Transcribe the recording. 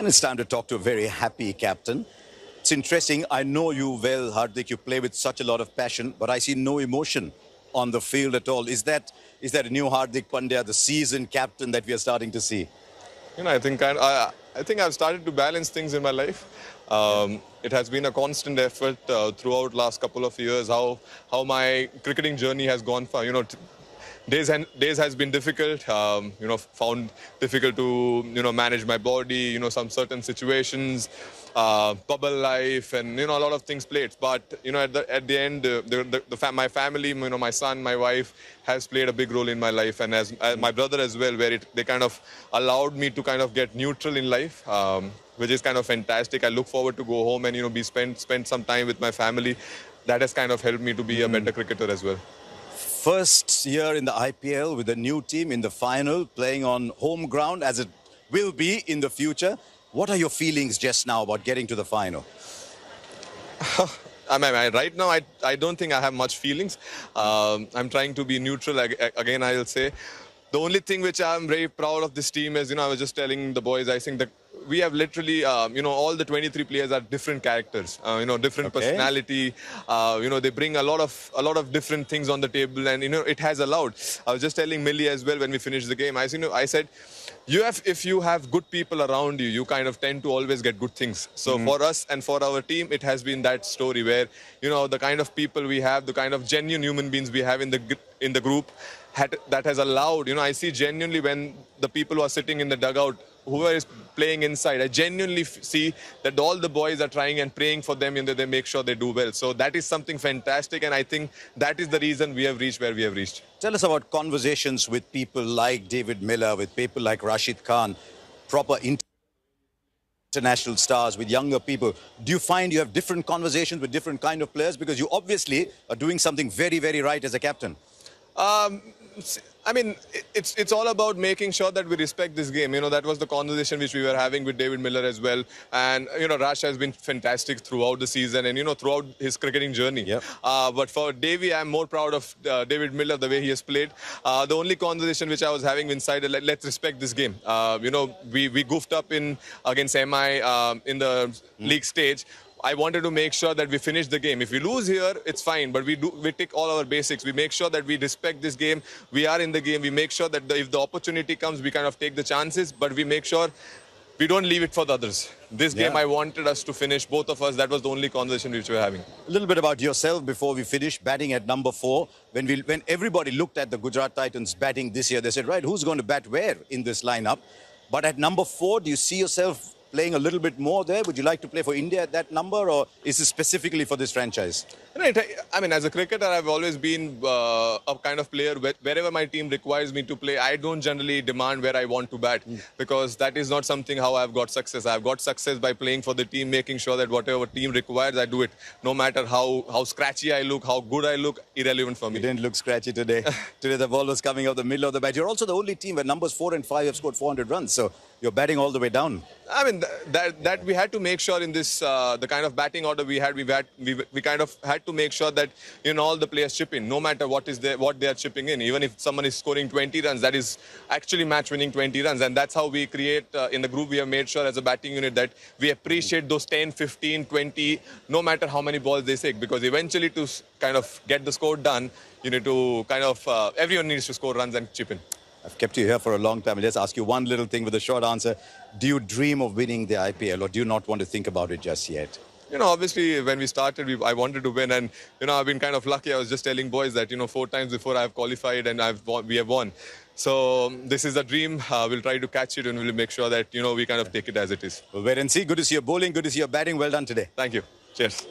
And it's time to talk to a very happy captain. It's interesting. I know you well, Hardik. You play with such a lot of passion, but I see no emotion on the field at all. Is that a new Hardik Pandya, the seasoned captain that we are starting to see? I think I've started to balance things in my life. It has been a constant effort throughout last couple of years. How my cricketing journey has gone for days has been difficult. Found difficult to manage my body. Some certain situations, bubble life, and a lot of things played. But at the end, my family, my son, my wife has played a big role in my life, and as my brother as well, where they kind of allowed me to kind of get neutral in life. Which is kind of fantastic. I look forward to go home and spend some time with my family. That has kind of helped me to be a better cricketer as well. First year in the IPL with a new team in the final, playing on home ground as it will be in the future. What are your feelings just now about getting to the final? Right now, I don't think I have much feelings. I'm trying to be neutral. Again, I'll say. The only thing which I'm very proud of this team is, I was just telling the boys, I think that we have literally, all the 23 players are different characters, different personality. They bring a lot of different things on the table, and it has allowed. I was just telling Millie as well when we finished the game. I said, if you have good people around you, you kind of tend to always get good things. So for us and for our team, it has been that story where the kind of people we have, the kind of genuine human beings we have in the group, that has allowed. I see genuinely when the people who are sitting in the dugout, whoever is playing inside, I genuinely see that all the boys are trying and praying for them, and they make sure they do well. So that is something fantastic, and I think that is the reason we have reached where we have reached. Tell us about conversations with people like David Miller, with people like Rashid Khan, proper international stars, with younger people. Do you find you have different conversations with different kind of players? Because you obviously are doing something very, very right as a captain. It's all about making sure that we respect this game. That was the conversation which we were having with David Miller as well. And, Rash has been fantastic throughout the season and, throughout his cricketing journey. Yep. But for Davey, I'm more proud of David Miller, the way he has played. The only conversation which I was having inside, let's respect this game. We goofed up against MI in the league stage. I wanted to make sure that we finish the game. If we lose here, it's fine, but we tick all our basics. We make sure that we respect this game. We are in the game. We make sure that if the opportunity comes, we kind of take the chances, but we make sure we don't leave it for the others. This game, I wanted us to finish, both of us. That was the only conversation which we were having. A little bit about yourself before we finish. Batting at number 4. When everybody looked at the Gujarat Titans batting this year, they said, right, who's going to bat where in this lineup? But at number 4, do you see yourself playing a little bit more there? Would you like to play for India at that number, or is it specifically for this franchise? Right. As a cricketer, I've always been a kind of player wherever my team requires me to play. I don't generally demand where I want to bat because that is not something how I've got success. I've got success by playing for the team, making sure that whatever team requires, I do it. No matter how scratchy I look, how good I look, irrelevant for me. You didn't look scratchy today. Today the ball was coming up the middle of the bat. You're also the only team where numbers 4 and 5 have scored 400 runs. So you're batting all the way down. That we had to make sure in this the kind of batting order we had, we kind of had to make sure that all the players chip in, no matter what they are chipping in. Even if someone is scoring 20 runs, that is actually match winning 20 runs, and that's how we create in the group. We have made sure as a batting unit that we appreciate those 10, 15, 20, no matter how many balls they take, because eventually to kind of get the score done, you need to kind of everyone needs to score runs and chip in. I've kept you here for a long time. I'll just ask you one little thing with a short answer. Do you dream of winning the IPL, or do you not want to think about it just yet? Obviously, when we started, I wanted to win, and I've been kind of lucky. I was just telling boys that 4 times before I've qualified and we have won. So this is a dream. We'll try to catch it, and we'll make sure that we kind of take it as it is. We'll wait and see. Good to see your bowling. Good to see your batting. Well done today. Thank you. Cheers.